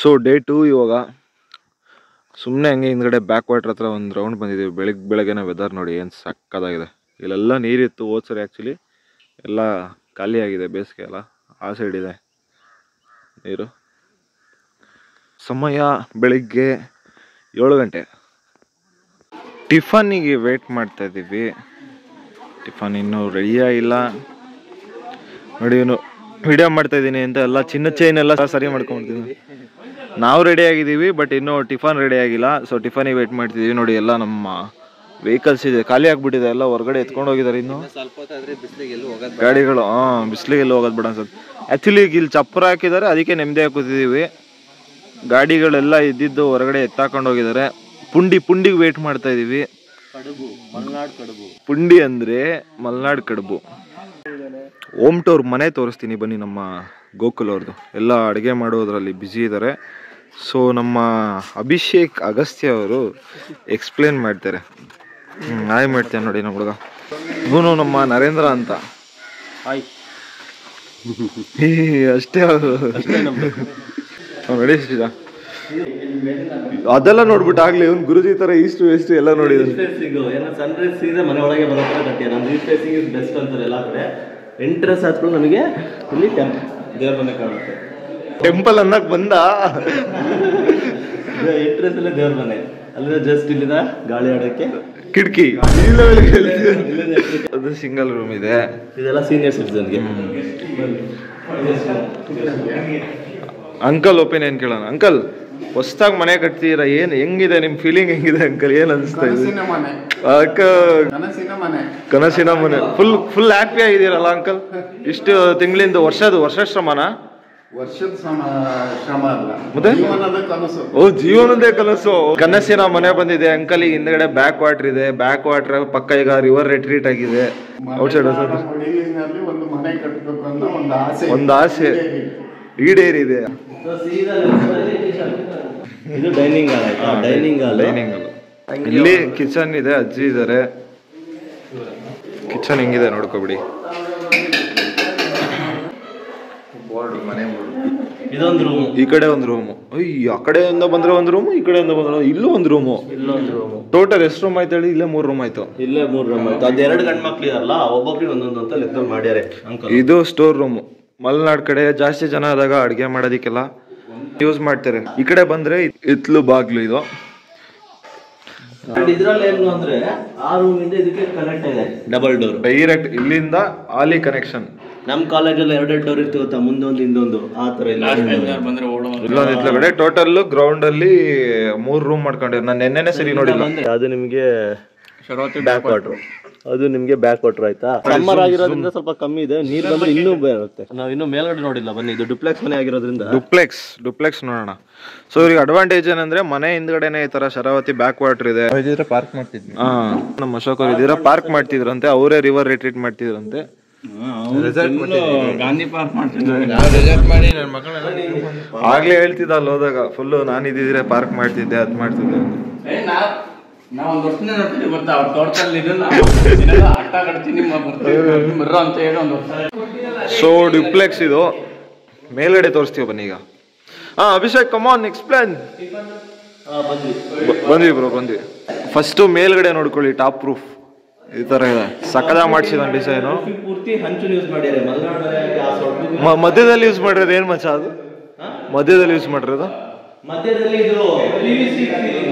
So day 2 ಇವಾಗ ಸುಮ್ಮನೆ ಹಂಗೆ ಹಿಂದ್ಗಡೆ ಬ್ಯಾಕ್ ವಾಟರ್ ಹತ್ರ ಒಂದು ರೌಂಡ್ ಬಂದಿದ್ದೀವಿ. ಬೆಳಗ್ಗೆನೇ ವೆದರ್ ನೋಡಿ ಏನು ಸಕ್ಕದಾಗಿದೆ. ಇಲ್ಲೆಲ್ಲ ನೀರಿತ್ತು ಹೋದ್ಸರಿ, ಆ್ಯಕ್ಚುಲಿ ಎಲ್ಲ ಖಾಲಿಯಾಗಿದೆ, ಬೇಸಿಗೆ ಅಲ್ಲ. ಆ ಸೈಡ್ ಇದೆ ನೀರು. ಸಮಯ ಬೆಳಿಗ್ಗೆ 7 ಗಂಟೆ. ಟಿಫನಿಗೆ ವೇಟ್ ಮಾಡ್ತಾ ಇದ್ದೀವಿ. ಟಿಫನ್ ಇನ್ನೂ ರೆಡಿಯಾಗಿಲ್ಲ ನೋಡಿ. ಇವನು ವಿಡಿಯೋ ಮಾಡ್ತಾ ಇದ್ದೀನಿ ಅಂತ ಎಲ್ಲ ಚಿನ್ನ ಚೈನ್ ಎಲ್ಲ ಸರಿ ಮಾಡ್ಕೊಂಡ್ಬಿಡ್ತೀನಿ. ನಾವು ರೆಡಿ ಆಗಿದ್ದೀವಿ, ಬಟ್ ಇನ್ನೂ ಟಿಫನ್ ರೆಡಿ ಆಗಿಲ್ಲ. ಸೊ ಟಿಫನಿಗೆ ವೇಟ್ ಮಾಡ್ತಿದ್ದೀವಿ ನೋಡಿ. ಎಲ್ಲ ನಮ್ಮ ವೆಹಿಕಲ್ಸ್ ಇದೆ, ಖಾಲಿ ಆಗ್ಬಿಟ್ಟಿದೆ, ಎಲ್ಲ ಹೊರಗಡೆ ಎತ್ಕೊಂಡು ಹೋಗಿದ್ದಾರೆ. ಇನ್ನು ಗಾಡಿಗಳು ಬಿಸಿಲಿಗೆ ಎಲ್ಲೂ ಹೋಗೋದು ಬೇಡ ಅನ್ಸುತ್ತೆ. ಆ್ಯಕ್ಚುಲಿ ಈಗ ಇಲ್ಲಿ ಚಪ್ಪರ ಹಾಕಿದ್ದಾರೆ, ಅದಕ್ಕೆ ನೆಮ್ಮದಿಯಾಗಿ ಕೂತಿದ್ದೀವಿ. ಗಾಡಿಗಳೆಲ್ಲ ಇದ್ದಿದ್ದು ಹೊರಗಡೆ ಎತ್ತಾಕೊಂಡು ಹೋಗಿದ್ದಾರೆ. ಪುಂಡಿಗೆ ವೇಟ್ ಮಾಡ್ತಾ ಇದ್ದೀವಿ. ಪುಂಡಿ ಅಂದರೆ ಮಲ್ನಾಡ್ ಕಡುಬು. ಹೋಮ್ ಟೂರ್ ಮನೆ ತೋರಿಸ್ತೀನಿ ಬನ್ನಿ. ನಮ್ಮ ಗೋಕುಲ್ ಅವ್ರದ್ದು ಎಲ್ಲ ಅಡುಗೆ ಮಾಡೋದ್ರಲ್ಲಿ ಬ್ಯುಸಿ ಇದ್ದಾರೆ. ಸೊ ನಮ್ಮ ಅಭಿಷೇಕ್ ಅಗಸ್ತ್ಯ ಅವರು ಎಕ್ಸ್ಪ್ಲೇನ್ ಮಾಡ್ತಾರೆ. ಹಾಯ್ ಮಾಡ್ತೇನೆ ನೋಡಿ ನಮ್ಮ ಹುಡುಗ. ಇವನು ನಮ್ಮ ನರೇಂದ್ರ ಅಂತ. ಅಷ್ಟೇ ಅವರು ನಡೆಸಿದ ಅದೆಲ್ಲ ನೋಡ್ಬಿಟ್ಟು ಆಗ್ಲಿ ಇವ್ನು ಗುರುಜಿ ತರ ಈಸ್ಟ್ ವೆಸ್ಟ್ ಎಲ್ಲ ನೋಡಿದ್ರು. ಸನ್ರೈಸ್ ಸೀದಾ ಮನೆ ಒಳಗೆ ಬರೋ ತರ ಕಟ್ಟಿದ್ದಾರೆ. ನಮ್ದು ಈಸ್ಟ್ ಫೇಸಿಂಗ್ ಇಸ್ ಬೆಸ್ಟ್ ಅಂತಾರೆ ಎಲ್ಲ ಕಡೆ. ಎಂಟ್ರೆನ್ಸ್ ಆದ್ಕೊಂಡು ನಮಗೆ ಇಲ್ಲಿ ದೇವ್ರ ಮನೆ ಕಾಣುತ್ತೆ. ಟೆಂಪಲ್ ಅನ್ನಕ್ ಬಂದ ಎಂಟ್ರೆನ್ಸ್ ಅಲ್ಲೇ ದೇವ್ರ ಮನೆ, ಅಲ್ಲಿಂದ ಜಸ್ಟ್ ಇಲ್ಲಿಂದ ಗಾಳಿ ಆಡೋಕ್ಕೆ ಕಿಟಕಿ. ಅದು ಸಿಂಗಲ್ ರೂಮ್ ಇದೆ. ಇದೆಲ್ಲ ಸೀನಿಯರ್ ಸಿಟಿಸನ್ಗೆ. ಅಂಕಲ್ ಒಪಿನಿಯನ್ ಕೇಳೋಣ. ಅಂಕಲ್, ಹೊಸದಾಗಿ ಮನೆ ಕಟ್ತೀರಾ, ಏನ್ ಹೆಂಗಿದೆ ನಿಮ್ ಫೀಲಿಂಗ್, ಹೆಂಗಿದೆ ಅಂಕಲ್, ಏನ್ ಅನಿಸ್ತಾ ಇದೆ? ಕನಸಿನ ಮನೆ. ಫುಲ್ ಹ್ಯಾಪಿ ಆಗಿದ್ದೀರಲ್ಲ ಅಂಕಲ್? ಇಷ್ಟು ತಿಂಗಳಿಂದ ವರ್ಷದ ಶ್ರಮನ? ಮತ್ತೆ ಜೀವನದೇ ಕನಸು. ಕನಸಿನ ಮನೆ ಬಂದಿದೆ ಅಂಕಲ್. ಹಿಂದ್ಗಡೆ ಬ್ಯಾಕ್ ವಾಟರ್ ಇದೆ. ಬ್ಯಾಕ್ ವಾಟರ್ ಪಕ್ಕ ಈಗ ರಿವರ್ ರೆಟ್ರೀಟ್ ಆಗಿದೆ. ಒಂದು ಆಸೆ ಈಡೇರಿದೆ. ಇದು ಡೈನಿಂಗ್ ಹಾಲ್. Dining hall. ಇಲ್ಲಿ ಕಿಚನ್ ಇದೆ, ಅಜ್ಜಿ ಇದಾರೆ. ಕಿಚನ್ ಹೆಂಗಿದೆ ನೋಡ್ಕೊಬಿಡಿ. ಇದೊಂದು ರೂಮ್, ಈ ಕಡೆ ಒಂದು ರೂಮು, ಆ ಕಡೆಯಿಂದ ಬಂದ್ರೆ ಒಂದು ರೂಮು, ಈ ಕಡೆಯಿಂದ ಬಂದ್ರೆ ಇಲ್ಲೂ ಒಂದು ರೂಮು. ಟೋಟಲ್ ಎಷ್ಟು ರೂಮ್ ಆಯ್ತು ಹೇಳಿ? ಇಲ್ಲೇ 3 ರೂಮ್ ಆಯ್ತು. ಇಲ್ಲೇ 3 ರೂಮ್ ಆಯ್ತು. ಅದೆರಡು ಗಂಡು ಮಕ್ಳು ಇದಾರಲ್ಲ, ಒಬ್ಬೊಬ್ರಿಗೆ ಒಂದೊಂದು ಅಂತ ಲೆಕ್ಕ ಮಾಡ್ಯಾರೆ ಅಂಕಲ್. ಇದು ಸ್ಟೋರ್ ರೂಮ್. ಮಲೆನಾಡ್ ಕಡೆ ಜಾಸ್ತಿ ಜನ ಆದಾಗ ಅಡ್ಗೆ ಮಾಡೋದಿಕ್ಕೆಲ್ಲ ಯೂಸ್ ಮಾಡ್ತಾರೆ. ಈ ಕಡೆ ಬಂದ್ರೆ ಇತ್ಲು ಬಾಗ್ಲು. ಇದು ಇದ್ರಲ್ಲಿ ಏನು ಅಂದ್ರೆ ಆ ರೂಮ್ ಇಂದ ಇದಕ್ಕೆ ಕನೆಕ್ಟ್ ಇದೆ, ಡಬಲ್ ಡೋರ್. ಡೈರೆಕ್ಟ್ ಇಲ್ಲಿಂದ ಆಲಿ ಕನೆಕ್ಷನ್. ನಮ್ ಕಾಲೇಜಲ್ಲಿ 2 ಡೋರ್ ಇರ್ತೀವಿ ಗೊತ್ತಾ, ಮುಂದೊಂದು ಹಿಂದೊಂದು. ಆ ತರ ಇಲ್ಲೊಂದು ಇತ್ಲ ಕಡೆ ಟೋಟಲ್ ಗ್ರೌಂಡ್ ಅಲ್ಲಿ 3 ರೂಮ್ ಮಾಡ್ಕೊಂಡಿರ್. ನಾನು ನೆನ್ನೆನೆ ಸರಿ ನೋಡಿಲ್ಲ. ಅದು ನಿಮ್ಗೆ ಬ್ಯಾಕ್ ವಾಟರ್. ಅದು ನಿಮ್ಗೆ ಬ್ಯಾಕ್ ವಾಟರ್ ಆಯ್ತಾ. ಸಮ್ಮರ್ ಆಗಿರೋದ್ರಿಂದ ಸ್ವಲ್ಪ ಕಮ್ಮಿ ಇದೆ, ನೀರ್ ಬಂದ್ರೆ ಇನ್ನೂ ಬರುತ್ತೆ. ನಾವು ಇನ್ನೂ ಮೇಲ್ಗಡೆ ನೋಡಿಲ್ಲ, ಬನ್ನಿ. ಇದು ಡುಪ್ಲೆಕ್ಸ್ ಮನೆ ಆಗಿರೋದ್ರಿಂದ ಡುಪ್ಲೆಕ್ಸ್ ನೋಡೋಣ. ಸೊ ಇವ್ರಿಗೆ ಅಡ್ವಾಂಟೇಜ್ ಏನಂದ್ರೆ ಮನೆ ಹಿಂದ್ಗಡೆನೆ ಈ ತರ ಶರಾವತಿ ಬ್ಯಾಕ್ ವಾಟರ್ ಇದೆ. ಪಾರ್ಕ್ ಮಾಡ್ತಿದ್ವಿ. ನಮ್ಮ ಅಶೋಕ್ ಅವ್ರು ಇದ್ದೀರಾ ಪಾರ್ಕ್ ಮಾಡ್ತಿದ್ರಂತೆ. ಅವರೇ ರಿವರ್ ರಿಟ್ರೀಟ್ ಮಾಡ್ತಿದ್ರಂತೆ. ಗಾಂಧಿ ಪಾರ್ಕ್ ಮಾಡ್ತಿದ್ವಿ. ಆಗ್ಲೇ ಹೇಳ್ತಿದ್ದ ಅಲ್ಲಿ ಹೋದಾಗ ಫುಲ್ ನಾನು ಇದ್ದಿದ್ರೆ ಪಾರ್ಕ್ ಮಾಡ್ತಿದ್ದೆ, ಅದ್ ಮಾಡ್ತಿದ್ದೆ. ನಾವೊಂದು ವರ್ಷದಿಂದ ನೋಡ್ತೀವಿ ಗೊತ್ತಾ, ಅವ್ರ ತೋಟದಲ್ಲಿ ಅಟ್ಟ ಕಟ್ತೀನಿ ಅಂತ ಹೇಳಿ ಒಂದು ವರ್ಷ. ಸೊ ಡ್ಯುಪ್ಲೆಕ್ಸ್ ಇದು. ಮೇಲ್ಗಡೆ ತೋರಿಸ್ತೀವಿ ಬನ್ನಿ ಈಗ. Abhishek come on explain. ಬಂದ್ವಿ. ಫಸ್ಟ್ ಮೇಲ್ಗಡೆ ನೋಡ್ಕೊಳ್ಳಿ, ಟಾಪ್ ಪ್ರೂಫ್ ಈ ತರ ಇದೆ. ಸಕ್ಕದ ಮಾಡ್ಸಿದ ಡಿಸೈನು. ಪೂರ್ತಿ ಹಂಚು ಯೂಸ್ ಮಾಡಿದ್ದಾರೆ. ಮಧ್ಯದಲ್ಲಿ ಯೂಸ್ ಮಾಡಿರೋದು ಏನ್ ಮಚ್ಚ? ಅದು ಮಧ್ಯದಲ್ಲಿ ಯೂಸ್ ಮಾಡಿರೋದು. ಮಧ್ಯದಲ್ಲಿ ಇದು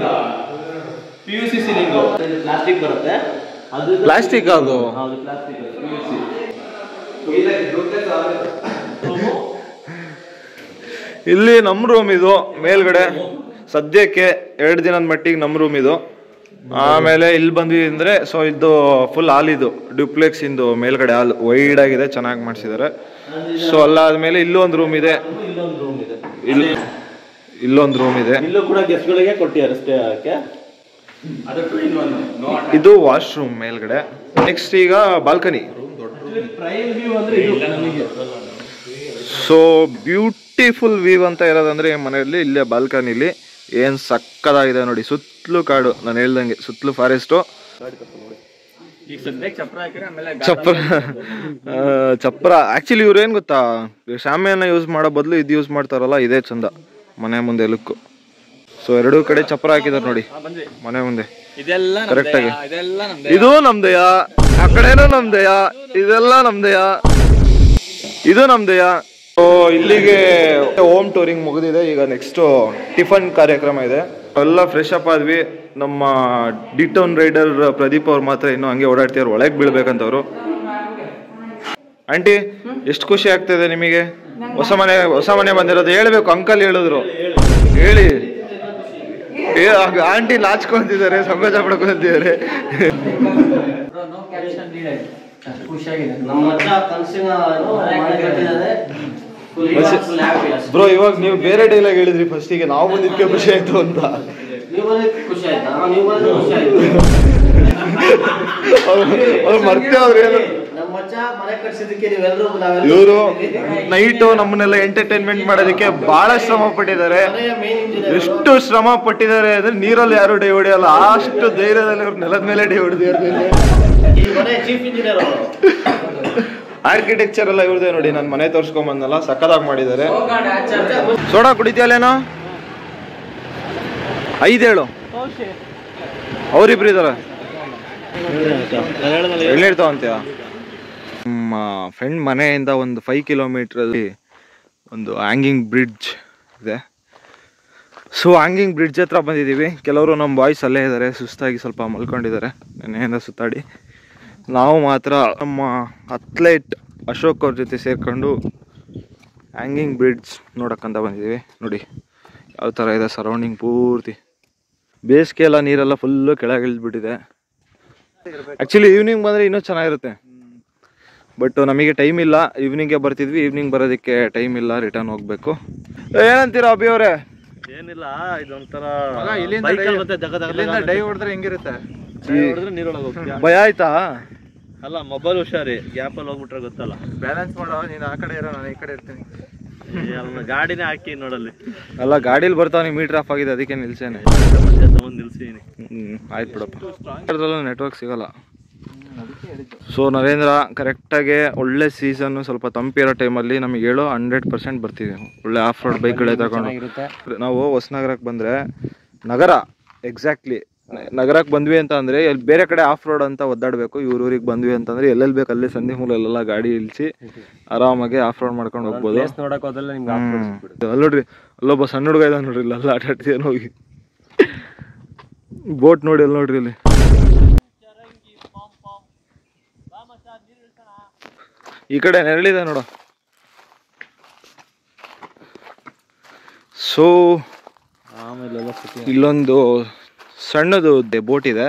PVC ಸೀಲಿಂಗ್. ಪ್ಲಾಸ್ಟಿಕ್ ಬರುತ್ತೆ. ಅದು ಪ್ಲಾಸ್ಟಿಕ್. ಅದು ಹೌದು, ಪ್ಲಾಸ್ಟಿಕ್. ಇಲ್ಲಿ ನಮ್ ರೂಮ್ ಇದು ಮೇಲ್ಗಡೆ. ಸದ್ಯಕ್ಕೆ 2 ದಿನದ ಮಟ್ಟಿಗೆ ನಮ್ ರೂಮ್ ಇದು. ಆಮೇಲೆ ಇಲ್ಲಿ ಬಂದ್ವಿ ಅಂದ್ರೆ ಸೊ ಇದು ಫುಲ್ ಹಾಲ್. ಇದು ಡ್ಯುಪ್ಲೆಕ್ಸ್ ಇಂದು ಮೇಲ್ಗಡೆ ಹಾಲ್ ವೈಡ್ ಆಗಿದೆ, ಚೆನ್ನಾಗಿ ಮಾಡಿಸಿದ್ದಾರೆ. ಸೊ ಅಲ್ಲಾದ್ಮೇಲೆ ಇಲ್ಲೊಂದು ರೂಮ್ ಇದೆ. ಇಲ್ಲೊಂದು ರೂಮ್ ಇದೆ. ಇಲ್ಲೂ ಕೂಡ ಗೆಸ್ಟ್ ಗಳಿಗೆ ಕೊಟ್ಟಿದ್ದಾರೆ ಅಷ್ಟೇ. ಇದು ವಾಶ್ರೂಮ್ ಮೇಲ್ಗಡೆ. ನೆಕ್ಸ್ಟ್ ಈಗ ಬಾಲ್ಕನಿ. ಸೊ ಬ್ಯೂಟಿಫುಲ್ ವ್ಯೂ ಅಂತ ಇರೋದಂದ್ರೆ ಮನೆಯಲ್ಲಿ ಇಲ್ಲೇ ಬಾಲ್ಕನಿಲಿ ಏನ್ ಸಕ್ಕದಾಗಿದೆ ನೋಡಿ. ಸುತ್ತಲೂ ಕಾಡು, ನಾನು ಹೇಳ್ದಂಗೆ ಸುತ್ತಲೂ ಫಾರೆಸ್ಟು. ಚಪ್ರ ಆಕ್ಚುಲಿ ಇವ್ರು ಏನ್ ಗೊತ್ತಾ, ಶಾಮಿಯಾನ ಯೂಸ್ ಮಾಡೋ ಬದಲು ಇದು ಯೂಸ್ ಮಾಡ್ತಾರಲ್ಲ, ಇದೇ ಚಂದ. ಮನೆ ಮುಂದೆ ಲುಕ್ಕು. ಸೊ ಎರಡೂ ಕಡೆ ಚಪ್ರ ಹಾಕಿದಾರೆ ನೋಡಿ ಮನೆ ಮುಂದೆ ಇದೆಲ್ಲ ಕರೆಕ್ಟ್ ಆಗಿ. ಇದೆಲ್ಲ ನಮ್ದೆ. ಇದು ನಮ್ದೆಯಾ, ಆ ಕಡೆನೂ ನಮ್ದೆಯಾ, ಇದೆಲ್ಲ ನಮ್ದೆಯಾ, ಇದು ನಮ್ದೆಯಾ. ಸೊ ಇಲ್ಲಿಗೆ ಹೋಮ್ ಟೂರಿಂಗ್ ಮುಗಿದಿದೆ. ಈಗ ನೆಕ್ಸ್ಟ್ ಟಿಫನ್ ಕಾರ್ಯಕ್ರಮ ಇದೆ. ಎಲ್ಲ ಫ್ರೆಶ್ ಅಪ್ ಆದ್ವಿ. ನಮ್ಮ ಡಿಟೌನ್ ರೈಡರ್ ಪ್ರದೀಪ್ ಅವ್ರು ಮಾತ್ರ ಇನ್ನೂ ಹಂಗೆ ಓಡಾಡ್ತಿದ್ರು, ಒಳಗೆ ಬೀಳ್ಬೇಕಂತವ್ರು. ಆಂಟಿ ಎಷ್ಟು ಖುಷಿ ಆಗ್ತದೆ ನಿಮಗೆ? ಹೊಸ ಮನೆ ಬಂದಿರೋದು ಹೇಳ್ಬೇಕು. ಅಂಕಲ್ ಹೇಳಿದ್ರು ಹೇಳಿ. ಆಂಟಿ ನಾಚ್ಕೊಂತಿದ್ದಾರೆ, ಸಂಕೋಚ ಪಡ್ಕೊಂತಿದ್ದಾರೆ. ಬ್ರೋ ಇವಾಗ ನೀವು ಬೇರೆ ಡೈಲಾಗ್ ಹೇಳಿದ್ರಿ ಫಸ್ಟಿಗೆ, ನಾವು ಬಂದಿದ್ಕೆ ಖುಷಿ ಆಯ್ತು ಅಂತ. ಅವ್ರು ಮರ್ತೇ ಅವ್ರು ಏನು ಇವರು ನೈಟು ನಮ್ಮನ್ನೆಲ್ಲ ಎಂಟರ್ಟೈನ್ಮೆಂಟ್ ಮಾಡೋದಕ್ಕೆ ಬಹಳ ಶ್ರಮ ಪಟ್ಟಿದ್ದಾರೆ. ಎಷ್ಟು ಶ್ರಮ ಪಟ್ಟಿದ್ದಾರೆ ಅಂದ್ರೆ ನೀರಲ್ಲಿ ಯಾರು ಡೈ ಹೊಡಿಯಲ್ಲ, ಅಷ್ಟು ಧೈರ್ಯದಲ್ಲಿ ಅವ್ರು ನೆಲದ ಮೇಲೆ ಡೈ ಹೊಡೆದಿದ್ದಾರೆ. ಆರ್ಕಿಟೆಕ್ಚರ್ ಎಲ್ಲ ಇವ್ರದೇ ನೋಡಿ. ನಾನು ಮನೆ ತೋರ್ಸ್ಕೊಂಡ್ ಬಂದಲ್ಲ, ಸಕ್ಕದಾಗಿ ಮಾಡಿದ್ದಾರೆ. ಸೋಡಾ ಕುಡಿತೀಯಲ್ಲೇನೋ? 5 ಹೇಳು. ಅವ್ರಿಬ್ರು ಇದಾರ, ಎಳ್ನೀರ್ತಾವಂತ್ಯ. ನಮ್ಮ ಫ್ರೆಂಡ್ ಮನೆಯಿಂದ ಒಂದು 5 ಕಿಲೋಮೀಟ್ರಲ್ಲಿ ಒಂದು ಹ್ಯಾಂಗಿಂಗ್ ಬ್ರಿಡ್ಜ್ ಇದೆ. ಸೊ ಹ್ಯಾಂಗಿಂಗ್ ಬ್ರಿಡ್ಜ್ ಹತ್ರ ಬಂದಿದ್ದೀವಿ. ಕೆಲವರು ನಮ್ಮ ಬಾಯ್ಸ್ ಅಲ್ಲೇ ಇದ್ದಾರೆ, ಸುಸ್ತಾಗಿ ಸ್ವಲ್ಪ ಮಲ್ಕೊಂಡಿದ್ದಾರೆ ನೆನೆಯಿಂದ ಸುತ್ತಾಡಿ. ನಾವು ಮಾತ್ರ ನಮ್ಮ ಅಥ್ಲೇಟ್ ಅಶೋಕ್ ಅವ್ರ ಜೊತೆ ಸೇರ್ಕೊಂಡು ಹ್ಯಾಂಗಿಂಗ್ ಬ್ರಿಡ್ಜ್ ನೋಡಕ್ಕಂತ ಬಂದಿದ್ದೀವಿ. ನೋಡಿ ಯಾವ ಥರ ಇದೆ ಸರೌಂಡಿಂಗ್ ಪೂರ್ತಿ. ಬೇಸಿಗೆ ಎಲ್ಲ ನೀರೆಲ್ಲ ಫುಲ್ಲು ಕೆಳಗೆ ಇಳಿದ್ಬಿಟ್ಟಿದೆ. ಆ್ಯಕ್ಚುಲಿ ಈವ್ನಿಂಗ್ ಬಂದರೆ ಇನ್ನೂ ಚೆನ್ನಾಗಿರುತ್ತೆ, ಬಟ್ ನಮಗೆ ಟೈಮ್ ಇಲ್ಲ. ಈವ್ನಿಂಗ್ಗೆ ಬರ್ತಿದ್ವಿ, ಈವ್ನಿಂಗ್ ಬರೋದಕ್ಕೆ ಟೈಮ್ ಇಲ್ಲ, ರಿಟರ್ನ್ ಹೋಗ್ಬೇಕು. ಏನಂತೀರಾ ಅಭಿ ಅವರೇ? ಏನಿಲ್ಲ, ಇದೊಂಥರ ಡೈ ಹೊಡೆದ್ರೆ ಹೆಂಗಿರುತ್ತೆ? ನೀರೊಳಗೆ ಹೋಗ್ತೀಯ, ಭಯ ಆಯ್ತಾ? ಅಲ್ಲ ಮೊಬೈಲ್ ಹುಷಾರಿ, ಗ್ಯಾಪಲ್ಲಿ ಹೋಗ್ಬಿಟ್ರೆ ಗೊತ್ತಲ್ಲ. ಬ್ಯಾಲೆನ್ಸ್ ಮಾಡೋ, ನೀನು ಆ ಕಡೆ ಇರೋ, ನಾನು ಈ ಕಡೆ ಇರ್ತೀನಿ. ಗಾಡಿನೇ ಹಾಕಿ ನೋಡಲ್ಲಿ. ಅಲ್ಲ ಗಾಡೀಲಿ ಬರ್ತಾವ, ಮೀಟರ್ ಆಫ್ ಆಗಿದೆ ಅದಕ್ಕೆ ನಿಲ್ಸೇನೆ. ನಿಲ್ಸಿದೀನಿ. ಆಯ್ತು ಬಿಡಪ್ಪ. ಅದ್ರಲ್ಲೂ ನೆಟ್ವರ್ಕ್ ಸಿಗಲ್ಲ. ಸೊ ನರೇಂದ್ರ ಕರೆಕ್ಟಾಗಿ ಒಳ್ಳೆ ಸೀಸನ್ನು, ಸ್ವಲ್ಪ ತಂಪಿರೋ ಟೈಮಲ್ಲಿ ನಮಗೆ 100% ಬರ್ತೀವಿ. ಒಳ್ಳೆ ಆಫ್ ರೋಡ್ ಬೈಕ್ಗಳೇ ತಗೊಂಡು. ನಾವು ಹೊಸನಗರಕ್ಕೆ ಬಂದರೆ, ನಗರ ಎಕ್ಸಾಕ್ಟ್ಲಿ ನಗರಕ್ಕೆ ಬಂದ್ವಿ ಅಂತ ಅಂದರೆ ಎಲ್ಲಿ ಬೇರೆ ಕಡೆ ಆಫ್ ರೋಡ್ ಅಂತ ಒದ್ದಾಡಬೇಕು. ಊರಿಗೆ ಬಂದ್ವಿ ಅಂತಂದರೆ ಎಲ್ಲೆಲ್ಲಿ ಬೇಕು ಅಲ್ಲೇ ಸಂಧಿ ಮೂಲಲ್ಲೆಲ್ಲ ಗಾಡಿ ಇಳಿಸಿ ಆರಾಮಾಗಿ ಆಫ್ ರೋಡ್ ಮಾಡ್ಕೊಂಡು ಹೋಗ್ಬೋದು. ಅಲ್ಲಿ ನೋಡ್ರಿ, ಅಲ್ಲೊಬ್ಬ ಸಣ್ಣ ಹುಡುಗ ಇದ್ದಾನೆ ನೋಡ್ರಿ, ಇಲ್ಲೆಲ್ಲ ಆಟ ಆಡ್ತೀವಿ ಹೋಗಿ. ಬೋಟ್ ನೋಡಿ ಅಲ್ಲಿ ನೋಡ್ರಿ, ಇಲ್ಲಿ ಈ ಕಡೆ ನೆರಳಿದೆ ನೋಡು. ಸೊ ಇಲ್ಲೊಂದು ಸಣ್ಣದು ಬೋಟ್ ಇದೆ,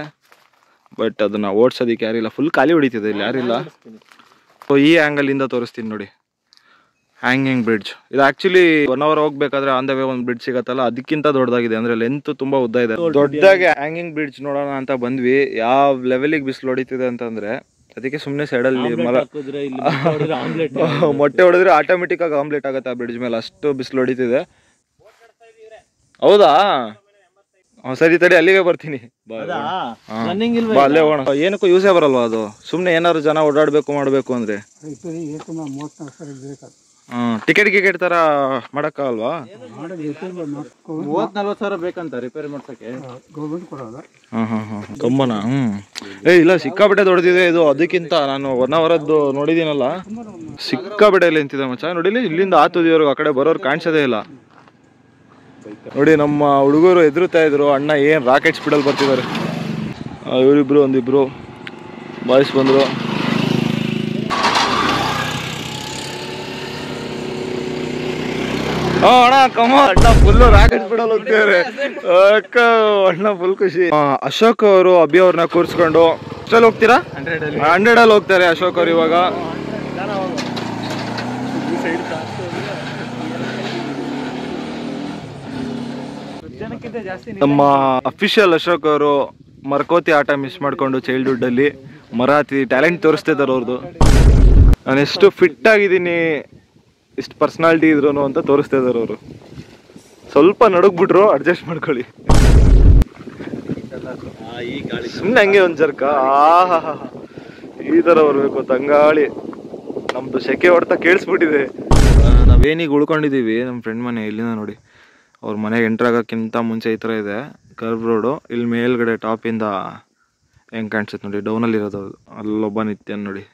ಬಟ್ ಅದನ್ನ ಓಡಿಸೋದಕ್ಕೆ ಯಾರಿಲ್ಲ, ಫುಲ್ ಖಾಲಿ ಹೊಡಿತಿದೆ, ಇಲ್ಲಿ ಯಾರಿಲ್ಲ. ಸೊ ಈ ಆ್ಯಂಗಲಿಂದ ತೋರಿಸ್ತೀನಿ ನೋಡಿ ಹ್ಯಾಂಗಿಂಗ್ ಬ್ರಿಡ್ಜ್. ಇದು ಆ್ಯಕ್ಚುಲಿ 1 hour ಹೋಗ್ಬೇಕಾದ್ರೆ ಆನ್ ದ ವೇ ಒಂದು ಬ್ರಿಡ್ಜ್ ಸಿಗತ್ತಲ್ಲ, ಅದಕ್ಕಿಂತ ದೊಡ್ಡದಾಗಿದೆ. ಅಂದರೆ ಲೆಂತ್ ತುಂಬ ಉದ್ದ ಇದೆ. ದೊಡ್ಡದಾಗಿ ಹ್ಯಾಂಗಿಂಗ್ ಬ್ರಿಡ್ಜ್ ನೋಡೋಣ ಅಂತ ಬಂದ್ವಿ. ಯಾವ ಲೆವೆಲಿಗೆ ಬಿಸಿಲು ಹೊಡಿತಿದೆ ಅಂತಂದರೆ ಅದಕ್ಕೆ ಸುಮ್ಮನೆ ಸೈಡಲ್ಲಿ ಮೊಟ್ಟೆ ಹೊಡೆದ್ರೆ ಆಟೋಮೆಟಿಕ್ ಆಗಿ ಆಮ್ಲೆಟ್ ಆಗುತ್ತೆ ಆ ಬ್ರಿಡ್ಜ್ ಮೇಲೆ, ಅಷ್ಟು ಬಿಸಿಲು ಹೊಡಿತಿದೆ. ಹೌದಾ? ಸರಿ ತಡಿ, ಅಲ್ಲಿಗೆ ಬರ್ತೀನಿ. ಅಲ್ಲೇ ಹೋಗೋಣ. ಏನಕ್ಕೂ ಯೂಸೇ ಬರಲ್ವಾ ಅದು? ಸುಮ್ಮನೆ ಏನಾದ್ರು ಜನ ಓಡಾಡಬೇಕು ಮಾಡಬೇಕು ಅಂದರೆ ಟಿಕೆಟ್ ಥರ ಮಾಡೋಕ್ಕಾಗಲ್ವಾ? 30-40 ಸಾವಿರ ಬೇಕಂತ ರಿಪೇರಿ ಮಾಡ್ಸಕ್ಕೆ ಕಂಬನ. ಇಲ್ಲ ಸಿಕ್ಕಾಪಟ್ಟೆ ದೊಡ್ಡದಿದೆ ಇದು. ಅದಕ್ಕಿಂತ ನಾನು 1 hourದ್ದು ನೋಡಿದ್ದೀನಲ್ಲ, ಸಿಕ್ಕಾಪಟ್ಟೆ ಇಲ್ಲಿ ನಿಂತಿದೆ ಮಚ್ಚ. ನೋಡಿಲಿ, ಇಲ್ಲಿಂದ ಆತುದಿಯವ್ರಿಗೆ ಆ ಕಡೆ ಬರೋರು ಕಾಣಿಸೋದೇ ಇಲ್ಲ. ನೋಡಿ ನಮ್ಮ ಹುಡುಗರು ಎದುರುತ್ತಾ ಇದ್ರು, ಅಣ್ಣ ಏನು ರಾಕೆಟ್ ಸ್ಪೀಡಲ್ಲಿ ಬರ್ತಿದ್ದಾರೆ. ಇವರಿಬ್ರು ಒಂದಿಬ್ರು ಬಾಯ್ಸ್ ಬಂದರು. ಅಣ್ಣ ಕಮ್ಮ, ಅಣ್ಣ ಫುಲ್ಲು ರಾಕೆಟ್ ಸ್ಪೀಡಲ್ಲಿ ಹೋಗ್ತಿದ್ದಾರೆ. ಅಕ್ಕ ಅಣ್ಣ ಫುಲ್ ಖುಷಿ. ಅಶೋಕ್ ಅವರು ಅಭಿ ಅವ್ರನ್ನ ಕೂರಿಸ್ಕೊಂಡು ಎಷ್ಟರಲ್ಲಿ ಹೋಗ್ತೀರಾ? 100 ಹೋಗ್ತಾರೆ ಅಶೋಕ್ ಅವ್ರು ಇವಾಗ. ನಮ್ಮ ಅಫಿಷಿಯಲ್ ಅಶೋಕ್ ಅವರು ಮರ್ಕೋತಿ ಆಟ ಮಿಸ್ ಮಾಡಿಕೊಂಡು ಚೈಲ್ಡ್ಹುಡ್ ಅಲ್ಲಿ ಮರಾಠಿ ಟ್ಯಾಲೆಂಟ್ ತೋರಿಸ್ತಿದ್ದಾರೆ ಅವ್ರದ್ದು. ನಾನು ಎಷ್ಟು ಫಿಟ್ ಆಗಿದ್ದೀನಿ, ಎಷ್ಟು ಪರ್ಸನಾಲಿಟಿ ಇದ್ರು ಅಂತ ತೋರಿಸ್ತಾ ಇದ್ದಾರೆ ಅವರು. ಸ್ವಲ್ಪ ನಡುಗ್ಬಿಟ್ರು, ಅಡ್ಜಸ್ಟ್ ಮಾಡ್ಕೊಳ್ಳಿ. ಸುಮ್ಮನೆ ಹಂಗೆ ಒಂದು ಜರ್ಕ. ಈ ಥರ ಬರಬೇಕು ತಂಗಾಳಿ. ನಮ್ದು ಸೆಕೆ ಹೊಡ್ತಾ ಕೇಳಿಸ್ಬಿಟ್ಟಿದೆ. ನಾವೇನೀಗ ಉಳ್ಕೊಂಡಿದ್ದೀವಿ ನಮ್ಮ ಫ್ರೆಂಡ್ ಮನೆ. ಇಲ್ಲಿಂದ ನೋಡಿ ಅವ್ರ ಮನೆಗೆ ಎಂಟ್ರ್ ಆಗೋಕ್ಕಿಂತ ಮುಂಚೆ ಈ ಥರ ಇದೆ ಕರ್ವ್ ರೋಡು. ಇಲ್ಲಿ ಮೇಲ್ಗಡೆ ಟಾಪಿಂದ ಹೆಂಗೆ ಕಾಣಿಸುತ್ತೆ ನೋಡಿ, ಡೌನಲ್ಲಿ ಇರೋದು ಅಲ್ಲೊಬ್ಬ ನಿತ್ಯ ನೋಡಿ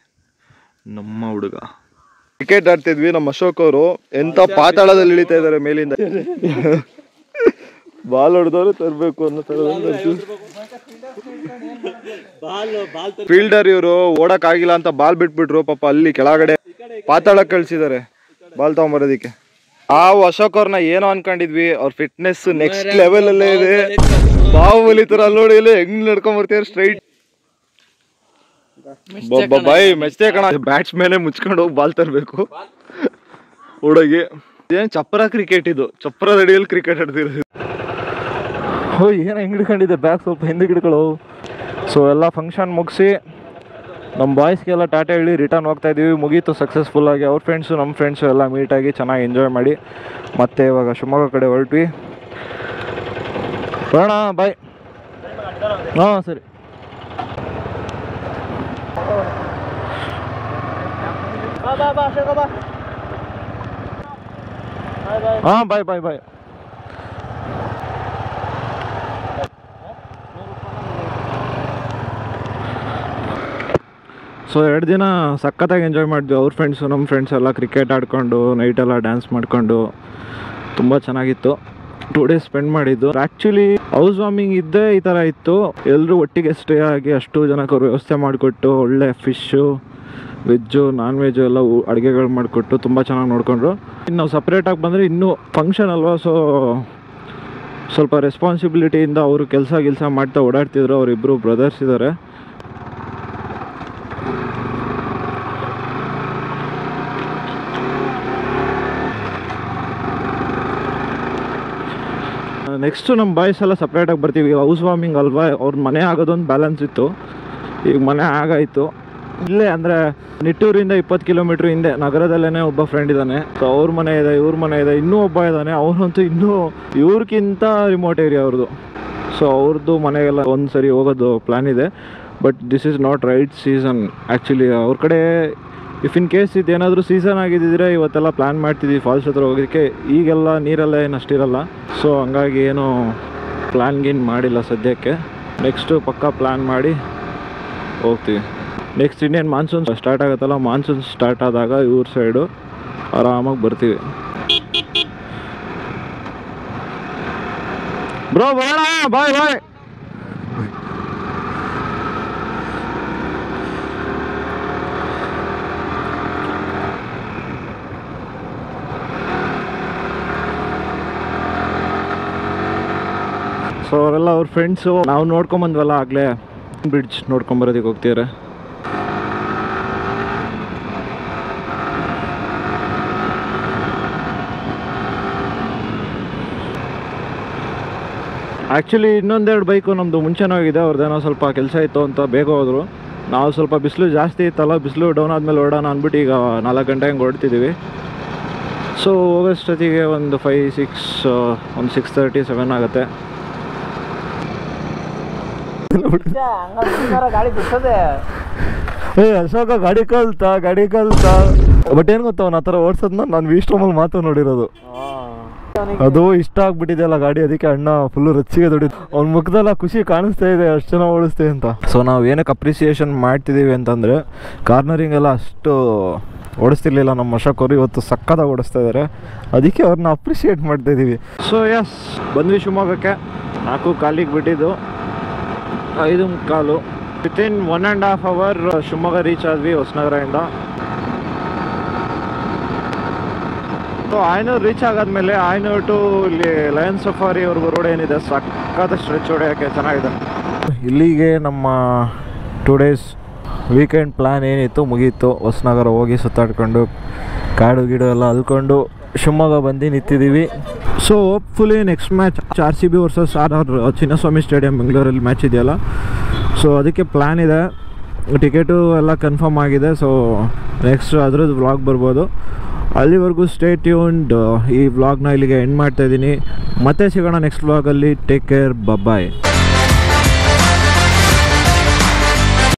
ನಮ್ಮ ಹುಡುಗ. ಕ್ರಿಕೆಟ್ ಆಡ್ತಿದ್ವಿ, ನಮ್ಮ ಅಶೋಕ್ ಅವರು ಎಂತ ಪಾತಾಳದಲ್ಲಿ ಇಳಿತಾ ಇದ್ದಾರೆ ಮೇಲಿಂದ. ಬಾಲ್ ಹೊಡೆದವ್ರು ತರಬೇಕು ಅನ್ನೋ ತರ. ಫೀಲ್ಡರ್ ಇವರು ಓಡಕ್ ಆಗಿಲ್ಲ ಅಂತ ಬಾಲ್ ಬಿಟ್ಬಿಟ್ರು, ಪಾಪ ಅಲ್ಲಿ ಕೆಳಗಡೆ ಪಾತಾಳಕ್ಕೆ ಕಳ್ಸಿದ್ದಾರೆ ಬಾಲ್ ತಗೊಂಬರೋದಿಕ್ಕೆ. ನಾವು ಅಶೋಕ್ ಅವ್ರನ್ನ ಏನೋ ಅನ್ಕೊಂಡಿದ್ವಿ, ಅವ್ರ ಫಿಟ್ನೆಸ್ ನೆಕ್ಸ್ಟ್ ಲೆವೆಲ್ ಅಲ್ಲೇ ಇದೆ. ಬಾಹುಬಲಿ ತರ ನೋಡಿ ಇಲ್ಲಿ ಹೆಂಗ್ ನಡ್ಕೊಂಡ್ ಬರ್ತೀರ ಸ್ಟ್ರೈಟ್. ಬಾಯ್ ಮೆಚ್ಚೆ ಕಣ, ಬ್ಯಾಟ್ಸ್ಮನ್ ಮುಚ್ಕೊಂಡು ಹೋಗಿ ಬಾಲ್ ತರಬೇಕು ಹುಡುಗಿ. ಏನ್ ಚಪ್ಪರ ಕ್ರಿಕೆಟ್ ಇದು, ಚಪ್ಪರ ಅಡಿಯಲ್ಲಿ ಕ್ರಿಕೆಟ್ ಆಡ್ತಿರೋದು. ಹೋ ಏನು ಹೆಂಗ್ ಹಿಡ್ಕೊಂಡಿದ್ದೆ ಬ್ಯಾಗ್, ಸ್ವಲ್ಪ ಹಿಂದೆ ಹಿಡ್ಕೊಳ್ಳೋ. ಸೊ ಎಲ್ಲ ಫಂಕ್ಷನ್ ಮುಗಿಸಿ ನಮ್ಮ ಬಾಯ್ಸ್ಗೆಲ್ಲ ಟಾಟಾ ಹೇಳಿ ರಿಟರ್ನ್ ಹೋಗ್ತಾ ಇದೀವಿ. ಮುಗೀತು ಸಕ್ಸಸ್ಫುಲ್ಲಾಗಿ. ಅವ್ರ ಫ್ರೆಂಡ್ಸು ನಮ್ಮ ಫ್ರೆಂಡ್ಸು ಎಲ್ಲ ಮೀಟಾಗಿ ಚೆನ್ನಾಗಿ ಎಂಜಾಯ್ ಮಾಡಿ ಮತ್ತೆ ಇವಾಗ ಶಿವಮೊಗ್ಗ ಕಡೆ ಹೊರಟ್ವಿ. ಬರೋಣ, ಬಾಯ್. ಹಾಂ ಸರಿ. ಹಾಂ ಬಾಯ್ ಬಾಯ್ ಬಾಯ್. ಸೊ 2 ದಿನ ಸಖತ್ತಾಗಿ ಎಂಜಾಯ್ ಮಾಡಿದ್ವಿ. ಅವ್ರ ಫ್ರೆಂಡ್ಸು ನಮ್ಮ ಫ್ರೆಂಡ್ಸ್ ಎಲ್ಲ ಕ್ರಿಕೆಟ್ ಆಡ್ಕೊಂಡು ನೈಟೆಲ್ಲ ಡ್ಯಾನ್ಸ್ ಮಾಡಿಕೊಂಡು ತುಂಬ ಚೆನ್ನಾಗಿತ್ತು. 2 ಡೇಸ್ ಸ್ಪೆಂಡ್ ಮಾಡಿದ್ದು. ಆ್ಯಕ್ಚುಲಿ ಹೌಸ್ ವಾರ್ಮಿಂಗ್ ಇದ್ದೇ ಈ ಥರ ಇತ್ತು. ಎಲ್ಲರೂ ಒಟ್ಟಿಗೆ ಸ್ಟೇ ಆಗಿ ಅಷ್ಟು ಜನಕ್ಕೆ ಅವ್ರು ವ್ಯವಸ್ಥೆ ಮಾಡಿಕೊಟ್ಟು ಒಳ್ಳೆ ಫಿಶ್ಶು, ವೆಜ್ಜು, ನಾನ್ ವೆಜ್ಜು ಎಲ್ಲ ಅಡುಗೆಗಳು ಮಾಡಿಕೊಟ್ಟು ತುಂಬ ಚೆನ್ನಾಗಿ ನೋಡಿಕೊಂಡ್ರು. ಇನ್ನು ನಾವು ಸಪ್ರೇಟಾಗಿ ಬಂದರೆ ಇನ್ನೂ ಫಂಕ್ಷನ್ ಅಲ್ವಾ, ಸೊ ಸ್ವಲ್ಪ ರೆಸ್ಪಾನ್ಸಿಬಿಲಿಟಿಯಿಂದ ಅವರು ಕೆಲಸ ಮಾಡ್ತಾ ಓಡಾಡ್ತಿದ್ರು. ಅವರಿಬ್ಬರು ಬ್ರದರ್ಸ್ ಇದ್ದಾರೆ. ನೆಕ್ಸ್ಟು ನಮ್ಮ ಬಾಯ್ಸ್ ಎಲ್ಲ ಸಪ್ರೇಟಾಗಿ ಬರ್ತೀವಿ. ಹೌಸ್ ವಾರ್ಮಿಂಗ್ ಅಲ್ವಾ, ಅವ್ರ ಮನೆ ಆಗೋದೊಂದು ಬ್ಯಾಲೆನ್ಸ್ ಇತ್ತು. ಈಗ ಮನೆ ಆಗಾಯಿತು. ಇಲ್ಲೇ ಅಂದರೆ ನಿಟ್ಟೂರಿಂದ 20 ಕಿಲೋಮೀಟ್ರ್ ಹಿಂದೆ ನಗರದಲ್ಲೇ ಒಬ್ಬ ಫ್ರೆಂಡ್ ಇದ್ದಾನೆ. ಸೊ ಅವ್ರ ಮನೆ ಇದೆ, ಇವ್ರ ಮನೆ ಇದೆ, ಇನ್ನೂ ಒಬ್ಬ ಇದ್ದಾನೆ. ಅವನಂತೂ ಇನ್ನೂ ಇವ್ರಿಗಿಂತ ರಿಮೋಟ್ ಏರಿಯಾ ಅವ್ರದ್ದು. ಸೊ ಅವ್ರದ್ದು ಮನೆಗೆಲ್ಲ ಒಂದು ಸರಿ ಹೋಗೋದು ಪ್ಲ್ಯಾನ್ ಇದೆ. But this is not right season actually ಅವ್ರ ಕಡೆ. ಇಫ್ ಇನ್ ಕೇಸ್ ಇದೇನಾದರೂ ಸೀಸನ್ ಆಗಿದ್ದಿದ್ರೆ ಇವತ್ತೆಲ್ಲ ಪ್ಲ್ಯಾನ್ ಮಾಡ್ತಿದ್ವಿ ಫಾಲ್ಸ್ ಹತ್ರ ಹೋಗೋದಕ್ಕೆ. ಈಗೆಲ್ಲ ನೀರೆಲ್ಲ ಏನು ಅಷ್ಟಿರಲ್ಲ. ಸೊ ಹಂಗಾಗಿ ಏನು ಪ್ಲ್ಯಾನ್ ಮಾಡಿಲ್ಲ ಸದ್ಯಕ್ಕೆ. ನೆಕ್ಸ್ಟು ಪಕ್ಕಾ ಪ್ಲ್ಯಾನ್ ಮಾಡಿ ಹೋಗ್ತೀವಿ. ನೆಕ್ಸ್ಟ್ ಇನ್ನೇನು ಮಾನ್ಸೂನ್ ಸ್ಟಾರ್ಟ್ ಆಗುತ್ತಲ್ಲ, ಮಾನ್ಸೂನ್ ಸ್ಟಾರ್ಟ್ ಆದಾಗ ಇವ್ರ ಸೈಡು ಆರಾಮಾಗಿ ಬರ್ತೀವಿ. ಬ್ರೋ ಬರೋಣ, ಬಾಯ್ ಬಾಯ್. ಸೊ ಅವರೆಲ್ಲ ಅವ್ರ ಫ್ರೆಂಡ್ಸು. ನಾವು ನೋಡ್ಕೊಂಬಂದ್ವಲ್ಲ ಆಗಲೇ ಬ್ರಿಡ್ಜ್ ನೋಡ್ಕೊಂಬರೋದಕ್ಕೆ ಹೋಗ್ತಿದ್ದಾರೆ. ಆ್ಯಕ್ಚುಲಿ ಇನ್ನೊಂದೆರಡು ಬೈಕು ನಮ್ಮದು ಮುಂಚೆನೇ ಹೋಗಿದೆ. ಅವ್ರದ್ದೇನೋ ಸ್ವಲ್ಪ ಕೆಲಸ ಇತ್ತು ಅಂತ ಬೇಗ ಹೋದರು. ನಾವು ಸ್ವಲ್ಪ ಬಿಸಿಲು ಜಾಸ್ತಿ ಇತ್ತಲ್ಲ, ಬಿಸಿಲು ಡೌನ್ ಆದಮೇಲೆ ಓಡೋಣ ಅಂದ್ಬಿಟ್ಟು ಈಗ 4 ಗಂಟೆ ಹಂಗೆ ಹೊಡ್ತಿದ್ದೀವಿ. ಸೊ ಹೋಗೋಷ್ಟೊತ್ತಿಗೆ ಒಂದು 6:30 7 ಆಗುತ್ತೆ. ಅಶೋಕ ಗಾಡಿ ಕಲ್ತಾ ಬಟ್ ಏನು ಗೊತ್ತ, ಅವ್ನು ಆ ಥರ ಓಡಿಸೋದನ್ನ ನಾನು ವಿಸ್ಟ್ರೋಮಲ್ಲಿ ಮಾತ್ರ ನೋಡಿರೋದು. ಅದು ಇಷ್ಟ ಆಗ್ಬಿಟ್ಟಿದೆಯಲ್ಲ ಗಾಡಿ, ಅದಕ್ಕೆ ಅಣ್ಣ ಫುಲ್ಲು ರಚ್ಚಿಗೆ ದುಡಿದು ಅವ್ನ ಮುಖದಲ್ಲ ಖುಷಿ ಕಾಣಿಸ್ತಾ ಇದೆ, ಅಷ್ಟು ಚೆನ್ನಾಗಿ ಓಡಿಸ್ತೆ ಅಂತ. ಸೊ ನಾವು ಏನಕ್ಕೆ ಅಪ್ರಿಸಿಯೇಷನ್ ಮಾಡ್ತಿದ್ದೀವಿ ಅಂತಂದರೆ, ಕಾರ್ನರಿಂಗ್ ಎಲ್ಲ ಅಷ್ಟು ಓಡಿಸ್ತಿರ್ಲಿಲ್ಲ ನಮ್ಮ ಅಶೋಕ್ ಅವರು. ಇವತ್ತು ಸಕ್ಕತ್ತಾಗಿ ಓಡಿಸ್ತಾ ಇದ್ದಾರೆ, ಅದಕ್ಕೆ ಅವ್ರನ್ನ ಅಪ್ರಿಷಿಯೇಟ್ ಮಾಡ್ತಾಯಿದ್ದೀವಿ. ಸೊ ಎಸ್, ಬಂದ್ವಿ ಶಿವಮೊಗ್ಗಕ್ಕೆ. 4:15 ಬಿಟ್ಟಿದ್ದು 5:15. ವಿತಿನ್ 1.5 hour ಶಿವಮೊಗ್ಗ ರೀಚ್ ಆದ್ವಿ ಹೊಸನಗರದಿಂದ. ಸೊ ಆಯನೂರು ರೀಚ್ ಆಗಾದ್ಮೇಲೆ ಆಯನೂರು ಟು ಇಲ್ಲಿ ಲಯನ್ ಸಫಾರಿವರೆಗೂ ರೋಡ್ ಏನಿದೆ ಸಕ್ಕತ್ತ ಸ್ಟ್ರೆಚ್ ಹೊಡೆಯೋಕ್ಕೆ ಚೆನ್ನಾಗಿದೆ. ಇಲ್ಲಿಗೆ ನಮ್ಮ 2 days ವೀಕೆಂಡ್ ಪ್ಲ್ಯಾನ್ ಏನಿತ್ತು ಮುಗೀತು. ಹೊಸನಗರ ಹೋಗಿ ಸುತ್ತಾಡ್ಕೊಂಡು ಕಾಡು ಗಿಡು ಎಲ್ಲ ಅಲ್ಕೊಂಡು ಶಿವಮೊಗ್ಗ ಬಂದು ನಿಂತಿದ್ದೀವಿ. So hopefully next match RCB versus RR Chinnaswamy stadium ಬೆಂಗಳೂರಲ್ಲಿ ಮ್ಯಾಚ್ ಇದೆಯಲ್ಲ, ಸೊ ಅದಕ್ಕೆ ಪ್ಲ್ಯಾನ್ ಇದೆ. ಟಿಕೆಟು ಎಲ್ಲ ಕನ್ಫರ್ಮ್ ಆಗಿದೆ. ಸೊ ನೆಕ್ಸ್ಟ್ ಅದ್ರದ್ದು ವ್ಲಾಗ್ ಬರ್ಬೋದು. ಅಲ್ಲಿವರೆಗೂ ಸ್ಟೇ ಟ್ಯೂನ್ಡ್. ಈ ವ್ಲಾಗ್ನ ಇಲ್ಲಿಗೆ ಎಂಡ್ ಮಾಡ್ತಾಯಿದ್ದೀನಿ. ಮತ್ತೆ ಸಿಗೋಣ ನೆಕ್ಸ್ಟ್ ವ್ಲಾಗಲ್ಲಿ. ಟೇಕ್ ಕೇರ್, ಬಾಯ್.